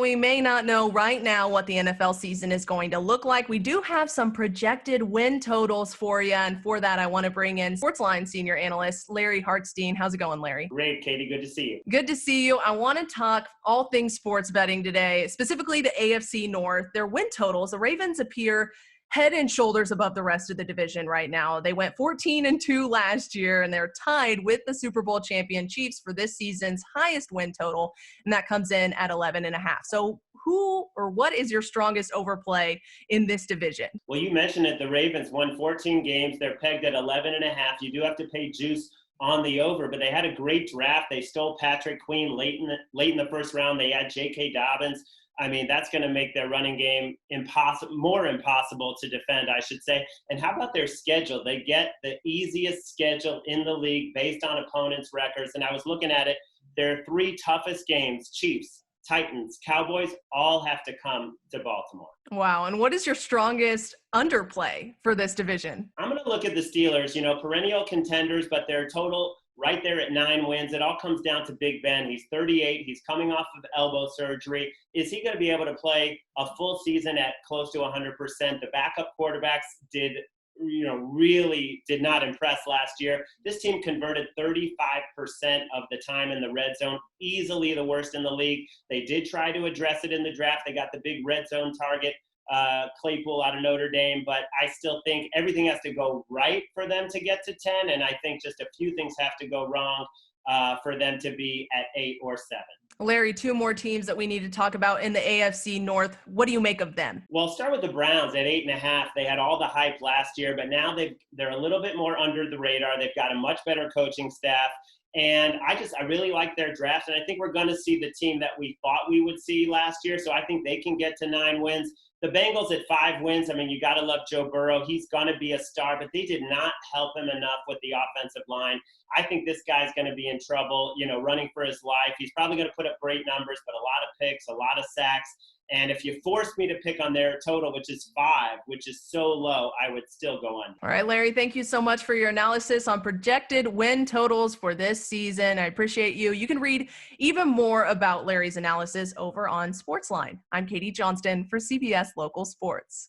We may not know right now what the NFL season is going to look like. We do have some projected win totals for you. And for that, I want to bring in SportsLine's senior analyst, Larry Hartstein. How's it going, Larry? Great, Katie. Good to see you. Good to see you. I want to talk all things sports betting today, specifically the AFC North. Their win totals, the Ravens appear head and shoulders above the rest of the division right now. They went 14-2 last year, and they're tied with the Super Bowl champion Chiefs for this season's highest win total, and that comes in at 11.5. So who or what is your strongest overplay in this division? Well, you mentioned it. The Ravens won 14 games. They're pegged at 11.5. You do have to pay juice on the over, but they had a great draft. They stole Patrick Queen late in the first round. They had J.K. Dobbins. I mean, that's going to make their running game more impossible to defend, I should say. And how about their schedule? They get the easiest schedule in the league based on opponents' records. And I was looking at it. Their three toughest games, Chiefs, Titans, Cowboys, all have to come to Baltimore. Wow. And what is your strongest underplay for this division? I'm going to look at the Steelers, perennial contenders, but their total right there at 9 wins. It all comes down to Big Ben. He's 38. He's coming off of elbow surgery. Is he going to be able to play a full season at close to 100%? The backup quarterbacks really did not impress last year. This team converted 35% of the time in the red zone, easily the worst in the league. They did try to address it in the draft. They got the big red zone target, Claypool out of Notre Dame, but I still think everything has to go right for them to get to 10, and I think just a few things have to go wrong for them to be at 8 or 7. Larry, 2 more teams that we need to talk about in the AFC North. What do you make of them? Well, start with the Browns at 8.5. They had all the hype last year, but now they're a little bit more under the radar. They've got a much better coaching staff. And I really like their draft, and I think we're going to see the team that we thought we would see last year. So I think they can get to 9 wins. The Bengals at 5 wins, I mean, you got to love Joe Burrow. He's going to be a star, but they did not help him enough with the offensive line. I think this guy's going to be in trouble, running for his life. He's probably going to put up great numbers, but a lot of picks, a lot of sacks. And if you force me to pick on their total, which is 5, which is so low, I would still go under. All right, Larry, thank you so much for your analysis on projected win totals for this season. I appreciate you. You can read even more about Larry's analysis over on SportsLine. I'm Katie Johnston for CBS Local Sports.